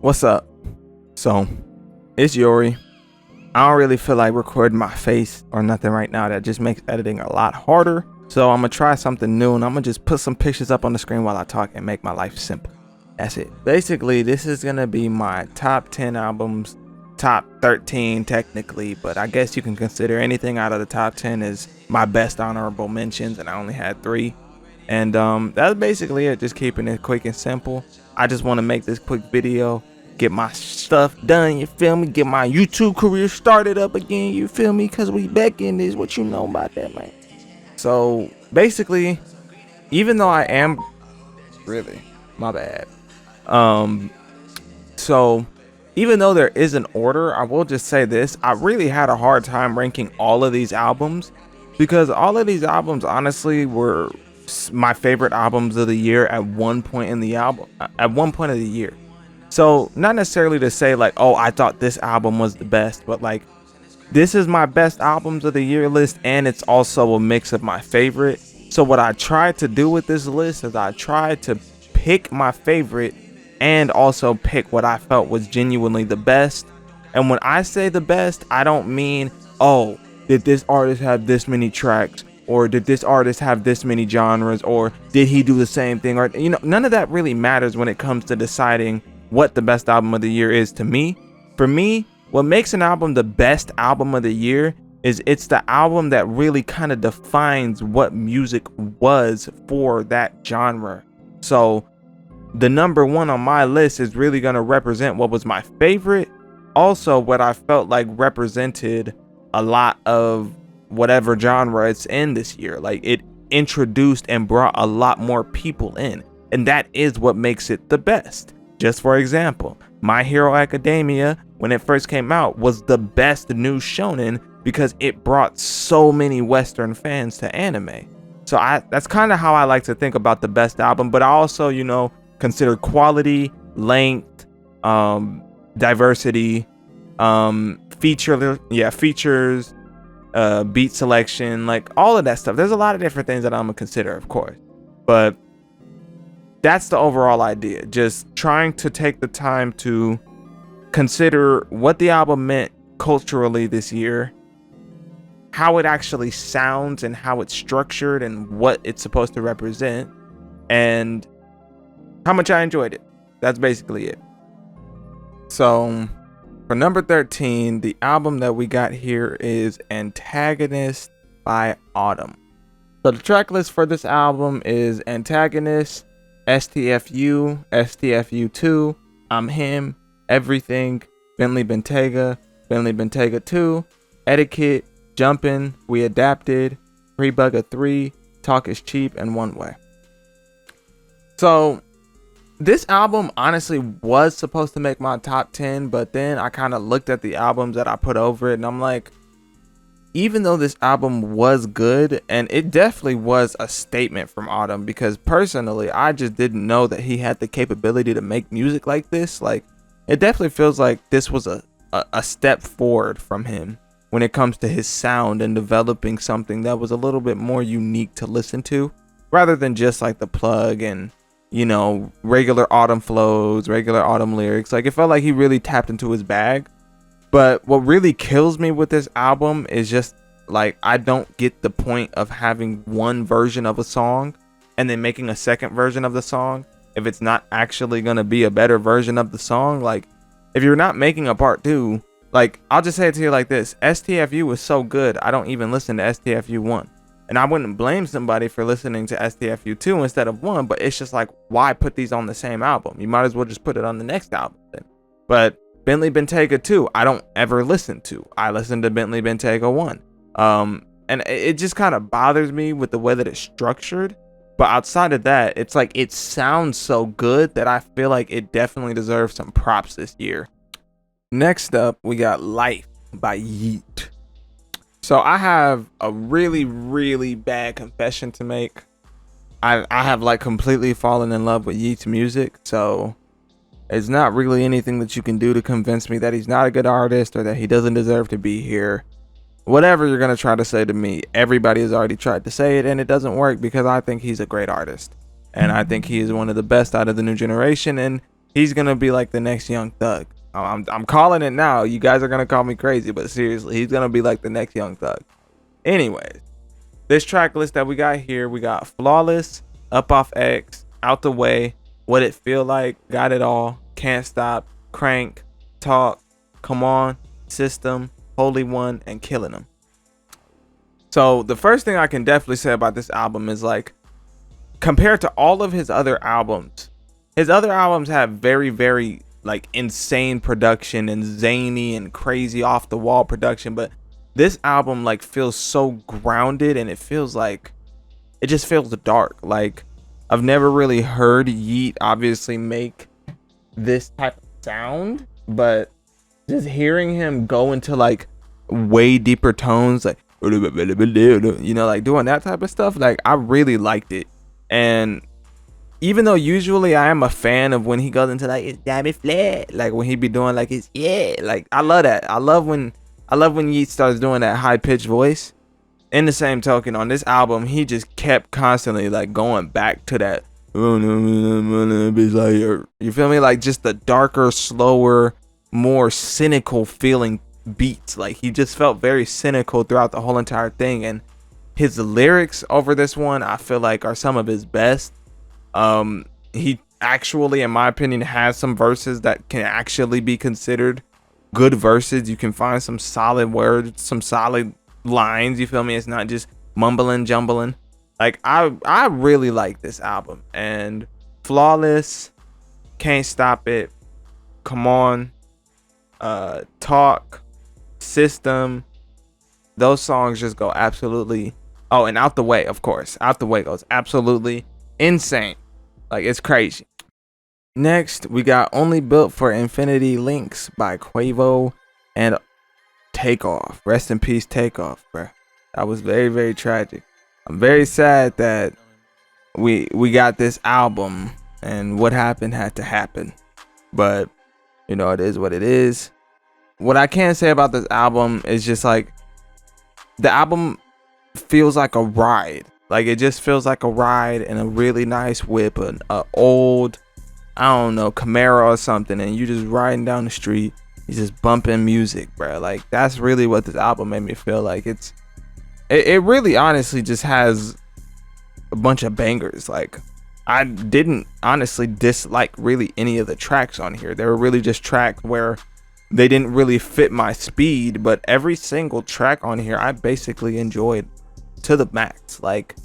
What's up? So, it's Yori. I don't really feel like recording my face or nothing right now. That just makes editing a lot harder. So I'm gonna try something new and I'm gonna just put some pictures up on the screen while I talk and make my life simple. That's it. Basically, this is gonna be my top 10 albums, top 13 technically, but I guess you can consider anything out of the top 10 as my best honorable mentions, and I only had 3. And that's basically it, just keeping it quick and simple. I just want to make this quick video, get my stuff done, you feel me, get my YouTube career started up again, you feel me, because we back in this. What you know about that, man? So basically, even though I am really my bad, so even though there is an order, I will just say this: I really had a hard time ranking all of these albums, because all of these albums honestly were my favorite albums of the year at one point in the year. So not necessarily to say like, oh, I thought this album was the best, but like, this is my best albums of the year list, and it's also a mix of my favorite. So what I tried to do with this list is I tried to pick my favorite and also pick what I felt was genuinely the best. And when I say the best, I don't mean, oh, did this artist have this many tracks, or did this artist have this many genres, or did he do the same thing, or none of that really matters when it comes to deciding what the best album of the year is to me. For me, what makes an album the best album of the year is it's the album that really kind of defines what music was for that genre. So the number one on my list is really going to represent what was my favorite, also what I felt like represented a lot of whatever genre it's in this year. Like, it introduced and brought a lot more people in, and that is what makes it the best. Just for example, My Hero Academia, when it first came out, was the best new shonen because it brought so many Western fans to anime. So that's kind of how I like to think about the best album, but I also, consider quality, length, diversity, features, beat selection, like all of that stuff. There's a lot of different things that I'm gonna consider, of course, but that's the overall idea. Just trying to take the time to consider what the album meant culturally this year, how it actually sounds and how it's structured and what it's supposed to represent, and how much I enjoyed it. That's basically it. So for number 13, the album that we got here is Antagonist by Autumn. So the track list for this album is Antagonist, STFU, STFU2, I'm Him, Everything, Bentley Bentayga, Bentley Bentayga 2, Etiquette, Jumpin', We Adapted, Free Bugger 3, Talk is Cheap, and One Way. So this album honestly was supposed to make my top 10, but then I kind of looked at the albums that I put over it, and I'm like, even though this album was good, and it definitely was a statement from Autumn, because personally, I just didn't know that he had the capability to make music like this. Like, it definitely feels like this was a step forward from him when it comes to his sound and developing something that was a little bit more unique to listen to, rather than just like the plug and regular Autumn flows, regular Autumn lyrics. Like, it felt like he really tapped into his bag. But what really kills me with this album is just like, I don't get the point of having one version of a song and then making a second version of the song if it's not actually going to be a better version of the song. Like, if you're not making a part 2, like, I'll just say it to you like this: STFU was so good, I don't even listen to STFU 1. And I wouldn't blame somebody for listening to STFU 2 instead of 1, but it's just like, why put these on the same album? You might as well just put it on the next album then. But Bentley Bentayga 2, I don't ever listen to. I listen to Bentley Bentayga 1. And it just kind of bothers me with the way that it's structured. But outside of that, it's like, it sounds so good that I feel like it definitely deserves some props this year. Next up, we got Life by Yeet. So I have a really, really bad confession to make. I have like completely fallen in love with Yeet's music. So it's not really anything that you can do to convince me that he's not a good artist or that he doesn't deserve to be here. Whatever you're going to try to say to me, everybody has already tried to say it, and it doesn't work, because I think he's a great artist. And I think he is one of the best out of the new generation. And He's gonna be like the next Young Thug. I'm calling it now. You guys are gonna call me crazy, but seriously, he's gonna be like the next Young Thug. Anyways, this track list that we got here, we got Flawless, Up Off X, Out the Way, What It Feel Like, Got It All, Can't Stop, Crank, Talk, Come On, System, Holy One, and Killing Them. So the first thing I can definitely say about this album is, like, compared to all of his other albums have very, very, like, insane production and zany and crazy off the wall production, but this album, like, feels so grounded, and it just feels dark. Like, I've never really heard Yeat obviously make this type of sound, but just hearing him go into, like, way deeper tones, like, you know, like, doing that type of stuff, like, I really liked it. And even though usually I am a fan of when he goes into, like, it's diamond flat, like when he be doing, like, it's, yeah, like, I love that. I love when Yeat starts doing that high pitched voice. In the same token, on this album, he just kept constantly, like, going back to that, you feel me, like, just the darker, slower, more cynical feeling beats. Like, he just felt very cynical throughout the whole entire thing, and his lyrics over this one, I feel like, are some of his best. He actually, in my opinion, has some verses that can actually be considered good verses. You can find some solid words, some solid lines, you feel me? It's not just mumbling, jumbling. Like, I really like this album. And Flawless, Can't Stop It, Come On, Talk, System, those songs just go absolutely, oh, and Out the Way, of course. Out the Way goes absolutely insane. Like, it's crazy. Next, we got Only Built for Infinity Links by Quavo and Takeoff. Rest in peace, Takeoff, bro. That was very, very tragic. I'm very sad that we got this album, and what happened had to happen. But, you know, it is what it is. What I can say about this album is just, like, the album feels like a ride. Like, it just feels like a ride in a really nice whip, an old, I don't know, Camaro or something, and you just riding down the street, you just bumping music, bro. Like, that's really what this album made me feel like. It really honestly just has a bunch of bangers. Like, I didn't honestly dislike really any of the tracks on here. They were really just tracks where they didn't really fit my speed, but every single track on here I basically enjoyed to the max. Like,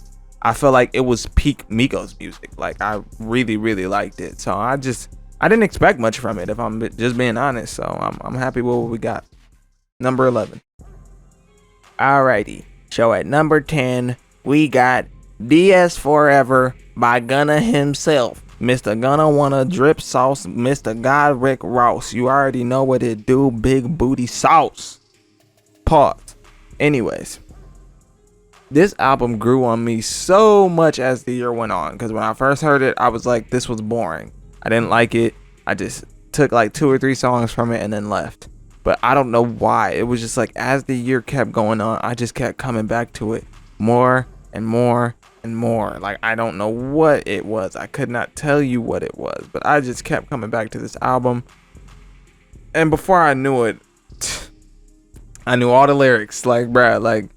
I feel like it was peak Migos music. Like, I really, really liked it. So I didn't expect much from it, if I'm just being honest. So I'm happy with what we got. Number 11. Alrighty. So at number 10, we got DS Forever by Gunna himself. Mr. Gunna wanna drip sauce, Mr. God Rick Ross. You already know what it do, big booty sauce. Pause. Anyways, this album grew on me so much as the year went on, because when I first heard it, I was like, this was boring. I didn't like it. I just took like 2 or 3 songs from it and then left. But I don't know why. It was just like, as the year kept going on, I just kept coming back to it more and more and more. Like, I don't know what it was. I could not tell you what it was, but I just kept coming back to this album. And before I knew it, I knew all the lyrics. Like, bruh, like,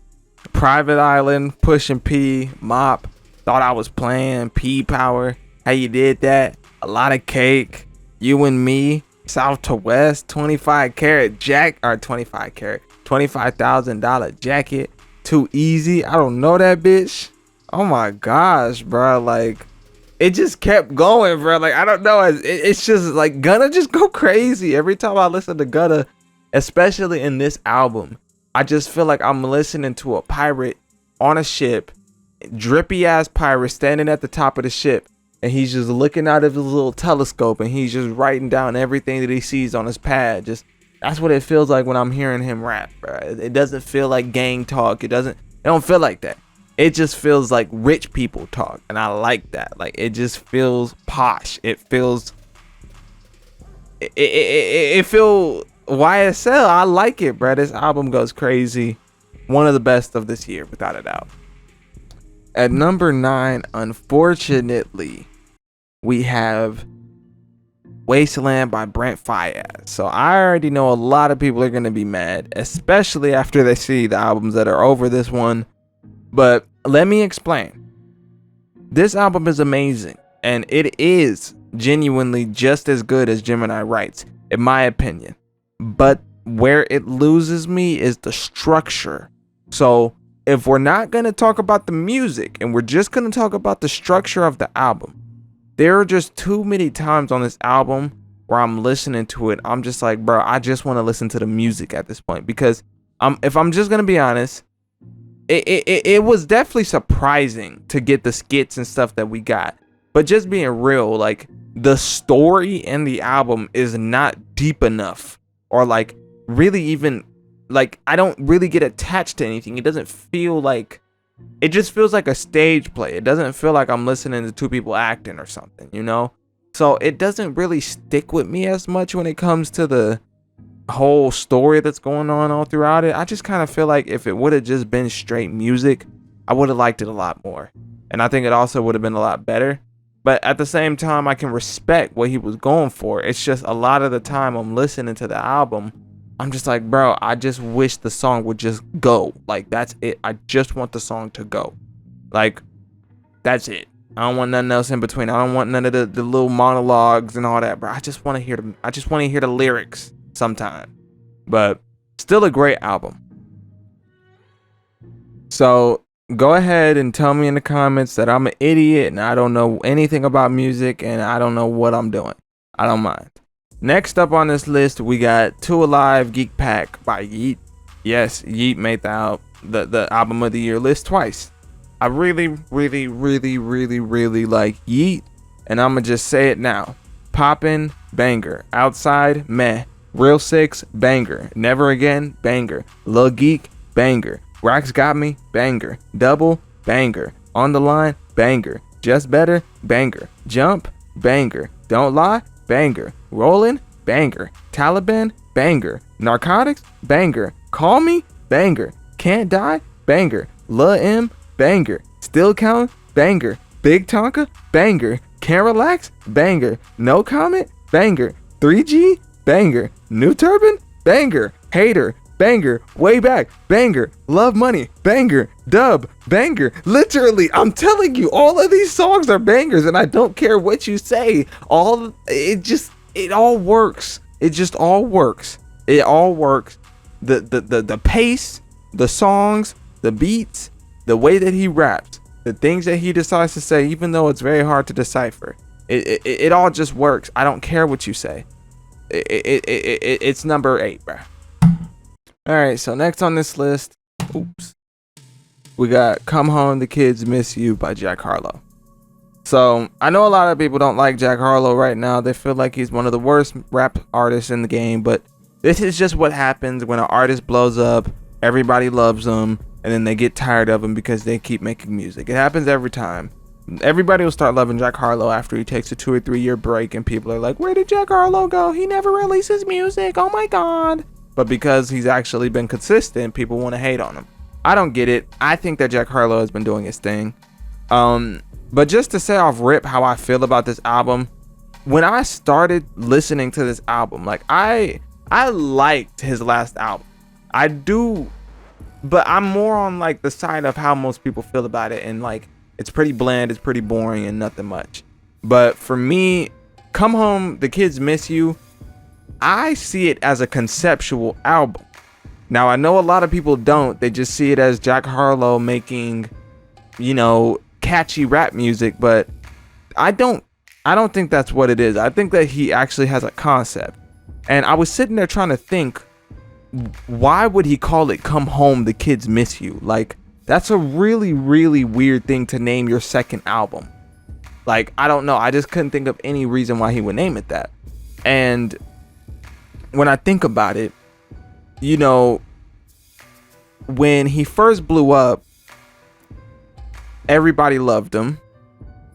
Private Island, Pushing P, Mop, Thought I Was Playing, P Power, How You Did That, A Lot of Cake, You and Me, South to West, 25 Carat Jack, or 25 Carat, $25,000 jacket, Too Easy. I don't know that bitch. Oh my gosh, bro. Like, it just kept going, bro. Like, I don't know. It's just like, Gunna just go crazy every time I listen to Gunna, especially in this album. I just feel like I'm listening to a pirate on a ship, drippy ass pirate standing at the top of the ship, and he's just looking out of his little telescope, and he's just writing down everything that he sees on his pad. Just, that's what it feels like when I'm hearing him rap, bro. It doesn't feel like gang talk. It don't feel like that. It just feels like rich people talk, and I like that. Like, it just feels posh. It feels it feel YSL. I like it, bro. This album goes crazy. One of the best of this year, without a doubt. At number 9, unfortunately, we have Wasteland by Brent Faiyaz. So I already know a lot of people are going to be mad, especially after they see the albums that are over this one. But let me explain. This album is amazing, and it is genuinely just as good as Gemini Writes, in my opinion. But where it loses me is the structure. So if we're not going to talk about the music and we're just going to talk about the structure of the album, there are just too many times on this album where I'm listening to it, I'm just like, bro, I just want to listen to the music at this point. Because if I'm just going to be honest, it was definitely surprising to get the skits and stuff that we got. But just being real, like, the story in the album is not deep enough, or like really even, like, I don't really get attached to anything. It doesn't feel like, it just feels like a stage play. It doesn't feel like I'm listening to two people acting or something, you know? So it doesn't really stick with me as much when it comes to the whole story that's going on all throughout it. I just kind of feel like if it would have just been straight music, I would have liked it a lot more. And I think it also would have been a lot better. But at the same time, I can respect what he was going for. It's just a lot of the time I'm listening to the album, I'm just like, bro, I just wish the song would just go. Like, that's it. I just want the song to go. Like, that's it. I don't want nothing else in between. I don't want none of the little monologues and all that, bro. I just want to hear the lyrics sometime. But still a great album. So go ahead and tell me in the comments that I'm an idiot and I don't know anything about music and I don't know what I'm doing. I don't mind. Next up on this list, we got Two Alive Geek Pack by Yeat. Yes, Yeat made the album of the year list twice. I really like Yeat, and I'm gonna just say it now. Poppin', banger. Outside, meh. Real Six, banger. Never Again, banger. Lil Geek, banger. Rocks Got Me, banger. Double, banger. On the Line, banger. Just Better, banger. Jump, banger. Don't Lie, banger. Rollin', banger. Taliban, banger. Narcotics, banger. Call Me, banger. Can't Die, banger. Lil M, banger. Still Count, banger. Big Tonka, banger. Can't Relax, banger. No Comment, banger. 3G, banger. New Turban, banger. Hater, banger. Way Back, banger. Love Money, banger. Dub, banger. Literally, I'm telling you, all of these songs are bangers, and I don't care what you say. It all works. It just all works. It all works. The pace, the songs, the beats, the way that he raps, the things that he decides to say, even though it's very hard to decipher. It all just works. I don't care what you say. It's number 8, bro. All right, so next on this list, we got Come Home, The Kids Miss You by Jack Harlow. So I know a lot of people don't like Jack Harlow right now. They feel like he's one of the worst rap artists in the game, but this is just what happens when an artist blows up. Everybody loves them, and then they get tired of him because they keep making music. It happens every time. Everybody will start loving Jack Harlow after he takes a 2 or 3 year break, and people are like, where did Jack Harlow go? He never releases music. Oh my God. But because he's actually been consistent, people want to hate on him. I don't get it. I think that Jack Harlow has been doing his thing. But just to say off rip how I feel about this album, when I started listening to this album, like I liked his last album. I do, but I'm more on like the side of how most people feel about it, and like it's pretty bland, it's pretty boring, and nothing much. But for me, Come Home, The Kids Miss You, I see it as a conceptual album. Now I know a lot of people don't. They just see it as Jack Harlow making, you know, catchy rap music, but I don't think that's what it is. I think that he actually has a concept. And I was sitting there trying to think, why would he call it Come Home, The Kids Miss You? Like, that's a really weird thing to name your second album. Like, I don't know. I just couldn't think of any reason why he would name it that. And when I think about it, you know, when he first blew up, everybody loved him.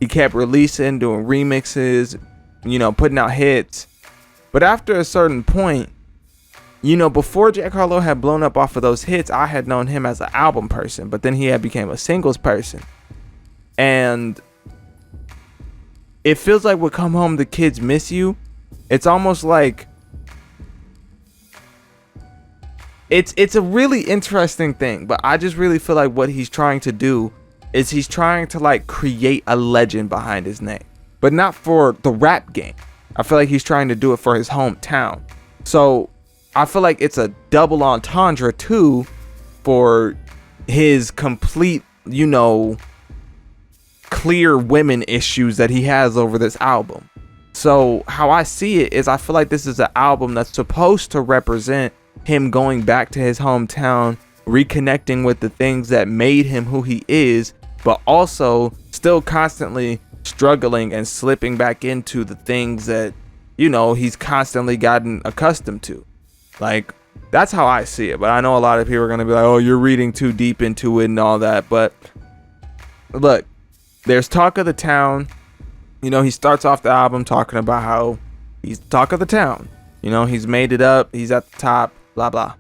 He kept releasing, doing remixes, you know, putting out hits. But after a certain point, you know, before Jack Harlow had blown up off of those hits, I had known him as an album person, but then he had became a singles person. And it feels like with Come Home, The Kids Miss You, It's almost like it's a really interesting thing, but I just really feel like what he's trying to do is he's trying to like create a legend behind his name, but not for the rap game. I feel like he's trying to do it for his hometown. So I feel like it's a double entendre too for his complete, you know, clear women issues that he has over this album. So how I see it is I feel like this is an album that's supposed to represent him going back to his hometown, reconnecting with the things that made him who he is, but also still constantly struggling and slipping back into the things that, you know, he's constantly gotten accustomed to. Like, that's how I see it. But I know a lot of people are going to be like, oh, you're reading too deep into it and all that. But look, there's Talk of the Town. You know, he starts off the album talking about how he's talk of the town. You know, he's made it up. He's at the top, blah, blah.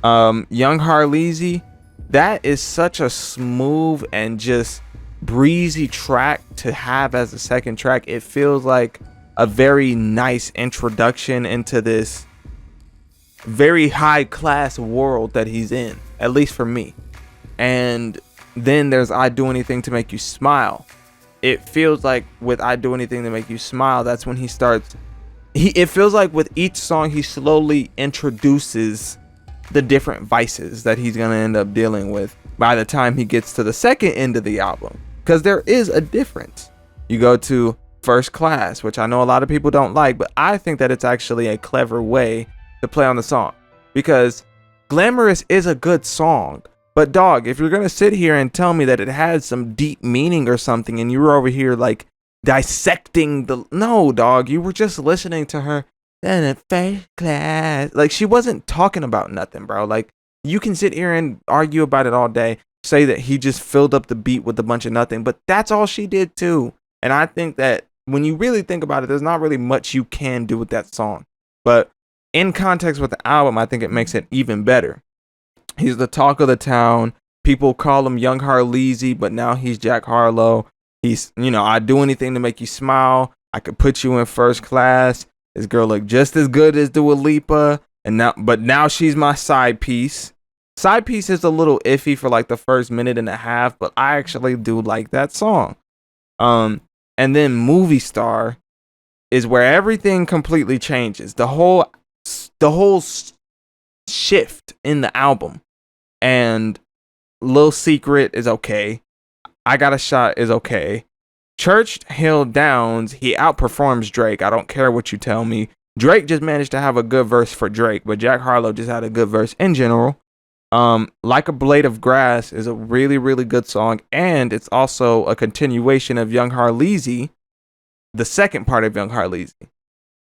Young Harleezy, that is such a smooth and just breezy track to have as a second track. It feels like a very nice introduction into this very high class world that he's in, at least for me. And then there's I Do Anything to Make You Smile. It feels like with I Do Anything to Make You Smile, that's when he starts. It feels like with each song, he slowly introduces the different vices that he's going to end up dealing with by the time he gets to the second end of the album. Because there is a difference. You go to First Class, which I know a lot of people don't like, but I think that it's actually a clever way to play on the song. Because Glamorous is a good song. But dog, if you're going to sit here and tell me that it has some deep meaning or something, and you were over here like dissecting the... No, dog, you were just listening to her. First class. Like, she wasn't talking about nothing, bro. Like, you can sit here and argue about it all day, say that he just filled up the beat with a bunch of nothing, but that's all she did too. And I think that when you really think about it, there's not really much you can do with that song. But in context with the album, I think it makes it even better. He's the talk of the town. People call him Young Harleezy, but now he's Jack Harlow. He's, you know, I Do Anything to Make You Smile. I could put you in first class. This girl looked just as good as Dua Lipa. But now she's my side piece. Side piece is a little iffy for like the first minute and a half, but I actually do like that song. And then Movie Star is where everything completely changes. The whole shift in the album. And Lil Secret is okay. I Got a Shot is okay. Church Hill Downs, he outperforms Drake. I don't care what you tell me. Drake just managed to have a good verse for Drake, but Jack Harlow just had a good verse in general. Like a Blade of Grass is a really, really good song, and it's also a continuation of Young Harleezy, the second part of Young Harleezy.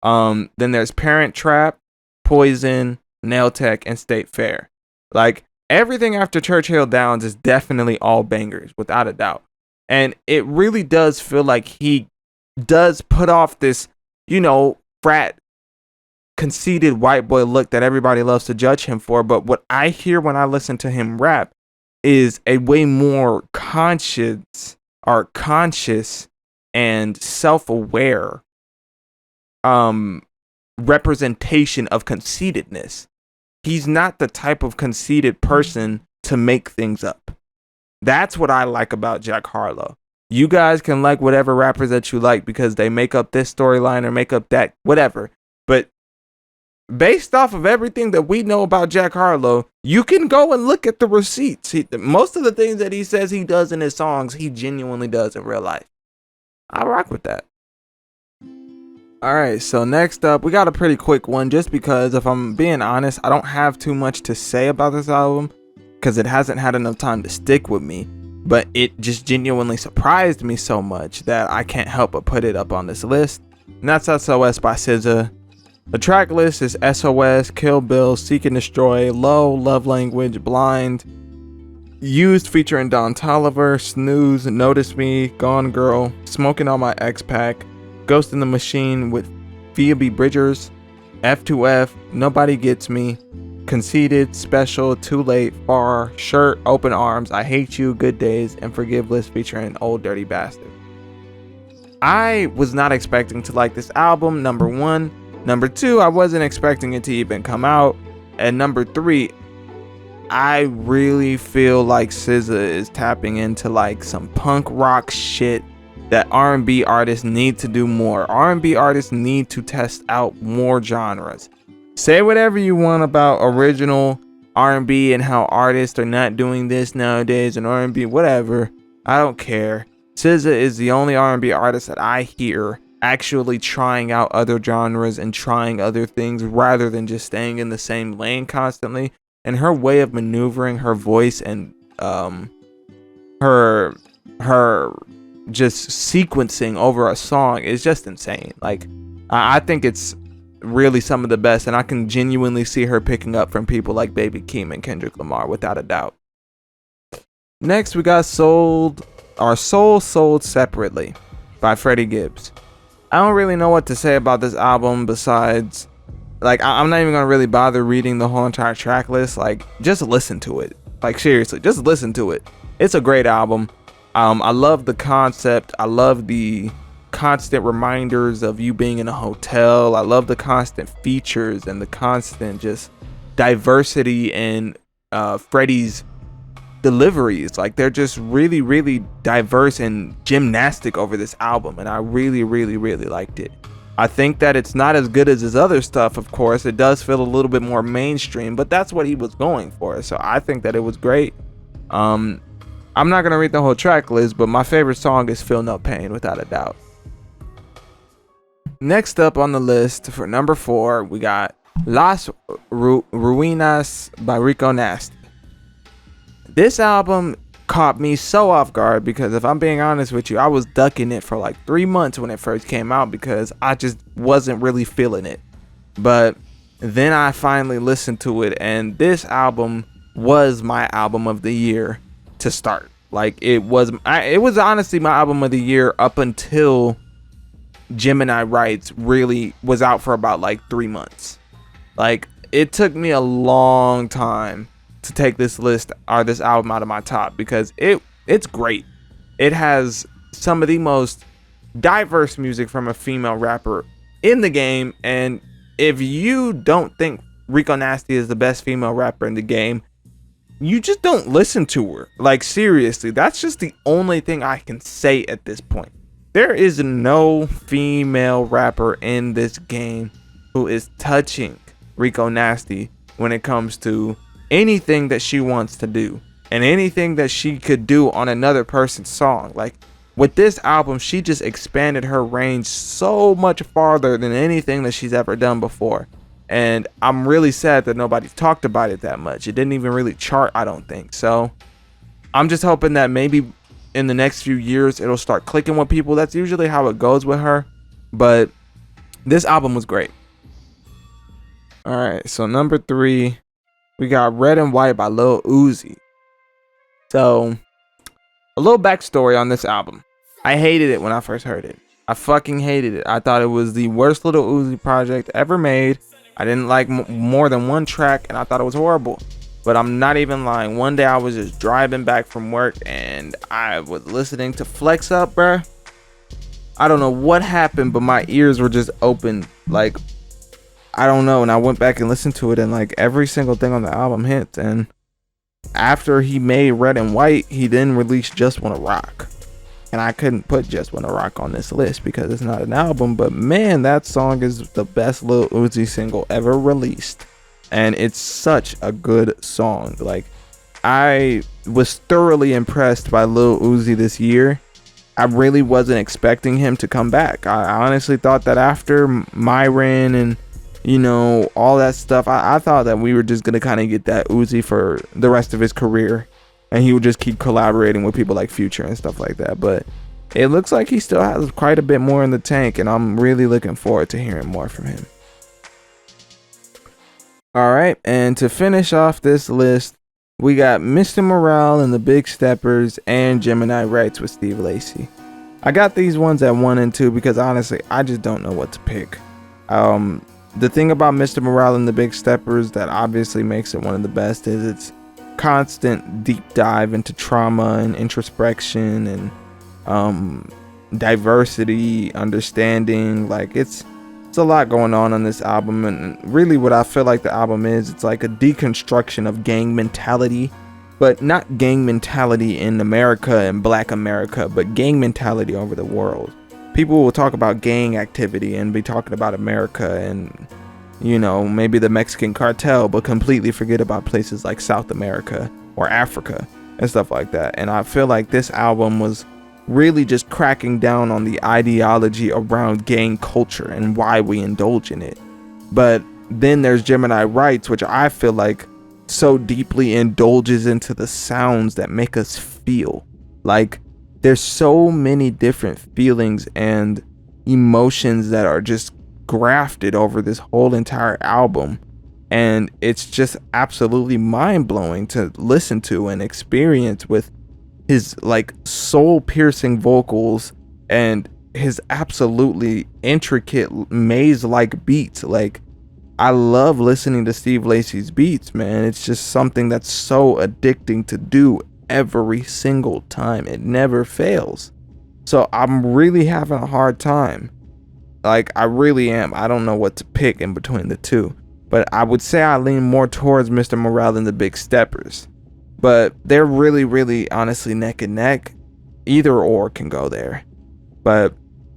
Then there's Parent Trap, Poison, Nail Tech, and State Fair. Like, everything after Church Hill Downs is definitely all bangers, without a doubt. And it really does feel like he does put off this, you know, frat, conceited white boy look that everybody loves to judge him for. But what I hear when I listen to him rap is a way more conscious and self-aware representation of conceitedness. He's not the type of conceited person to make things up. That's what I like about Jack Harlow. You guys can like whatever rappers that you like because they make up this storyline or make up that, whatever. But based off of everything that we know about Jack Harlow, you can go and look at the receipts. Most of the things that he says he does in his songs, he genuinely does in real life. I rock with that. All right, so next up, we got a pretty quick one just because, if I'm being honest, I don't have too much to say about this album because it hasn't had enough time to stick with me, but it just genuinely surprised me so much that I can't help but put it up on this list. And that's SOS by SZA. The track list is SOS, Kill Bill, Seek and Destroy, Low, Love Language, Blind, Used featuring Don Toliver, Snooze, Notice Me, Gone Girl, Smoking on My X-Pac, Ghost in the Machine with Phoebe Bridgers, F2F, Nobody Gets Me, Conceited, Special, Too Late, Far, Shirt, Open Arms, I Hate You, Good Days, and Forgiveless featuring Old Dirty Bastard. I was not expecting to like this album. Number one, Number 2, I wasn't expecting it to even come out. And number 3, I really feel like SZA is tapping into like some punk rock shit that R&B artists need to do more. R&B artists need to test out more genres. Say whatever you want about original R&B and how artists are not doing this nowadays and R&B, whatever. I don't care. SZA is the only R&B artist that I hear actually trying out other genres and trying other things rather than just staying in the same lane constantly. And her way of maneuvering her voice and her just sequencing over a song is just insane. Like, I think it's really some of the best, and I can genuinely see her picking up from people like Baby Keem and Kendrick Lamar without a doubt. Next, we got Soul Sold Separately by Freddie Gibbs. I don't really know what to say about this album besides, like, I'm not even gonna really bother reading the whole entire track list. Like, just listen to it. Like, seriously, just listen to it. It's a great album. I love the concept. I love the constant reminders of you being in a hotel. I love the constant features and the constant just diversity in Freddie's deliveries. Like, they're just really, really diverse and gymnastic over this album, and I really, really, really liked it. I think that it's not as good as his other stuff, of course. It does feel a little bit more mainstream, but that's what he was going for. So I think that it was great. I'm not going to read the whole track list, but my favorite song is Feel No Pain, without a doubt. Next up on the list for number 4, we got Las Ruinas by Rico Nasty. This album caught me so off guard because, if I'm being honest with you, I was ducking it for like 3 months when it first came out because I just wasn't really feeling it. But then I finally listened to it, and this album was my album of the year to start. Like, it was honestly my album of the year up until Gemini Rights really was out for about like 3 months. Like, it took me a long time to take this album out of my top because it's great. It has some of the most diverse music from a female rapper in the game, and if you don't think Rico Nasty is the best female rapper in the game, you just don't listen to her. Like, seriously, that's just the only thing I can say at this point. There is no female rapper in this game who is touching Rico Nasty when it comes to anything that she wants to do and anything that she could do on another person's song. Like, with this album, she just expanded her range so much farther than anything that she's ever done before. And I'm really sad that nobody's talked about it that much. It didn't even really chart, I don't think. So I'm just hoping that maybe in the next few years it'll start clicking with people. That's usually how it goes with her. But this album was great. All right, so number 3, we got Red and White by Lil Uzi. So, a little backstory on this album. I hated it when I first heard it. I fucking hated it. I thought it was the worst Lil Uzi project ever made. I didn't like more than one track, and I thought it was horrible. But I'm not even lying. One day I was just driving back from work, and I was listening to Flex Up, bruh. I don't know what happened, but my ears were just open. Like, I don't know. And I went back and listened to it, and like every single thing on the album hits. And after he made Red and White, he then released Just Wanna Rock. And I couldn't put Just Wanna Rock on this list because it's not an album. But man, that song is the best Lil Uzi single ever released. And it's such a good song. Like, I was thoroughly impressed by Lil Uzi this year. I really wasn't expecting him to come back. I honestly thought that after Myron and, you know, all that stuff, I thought that we were just going to kind of get that Uzi for the rest of his career. And he would just keep collaborating with people like Future and stuff like that. But it looks like he still has quite a bit more in the tank. And I'm really looking forward to hearing more from him. All right. And to finish off this list, we got Mr. Morale and the Big Steppers and Gemini Rights with Steve Lacy. I got these ones at 1 and 2 because honestly, I just don't know what to pick. The thing about Mr. Morale and the Big Steppers that obviously makes it one of the best is its constant deep dive into trauma and introspection and diversity, understanding. Like, it's It's a lot going on this album, and really what I feel like the album is, it's like a deconstruction of gang mentality, but not gang mentality in America and Black America, but gang mentality over the world. People will talk about gang activity and be talking about America and, you know, maybe the Mexican cartel, but completely forget about places like South America or Africa and stuff like that. And I feel like this album was really just cracking down on the ideology around gang culture and why we indulge in it. But then there's Gemini Rights, which I feel like so deeply indulges into the sounds that make us feel. Like, there's so many different feelings and emotions that are just grafted over this whole entire album, and it's just absolutely mind-blowing to listen to and experience with his like soul-piercing vocals and his absolutely intricate maze-like beats. Like, I love listening to Steve Lacy's beats, man. It's just something that's so addicting to do every single time. It never fails. So I'm really having a hard time. Like, I really am. I don't know what to pick in between the two, but I would say I lean more towards Mr. Morale than the Big Steppers. But they're really, really honestly neck and neck. Either or can go there. But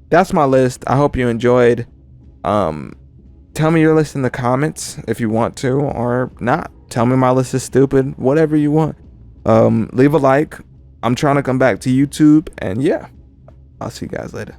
that's my list. I hope you enjoyed. Tell me your list in the comments if you want to, or not. Tell me my list is stupid. Whatever you want. Leave a like. I'm trying to come back to YouTube. And yeah, I'll see you guys later.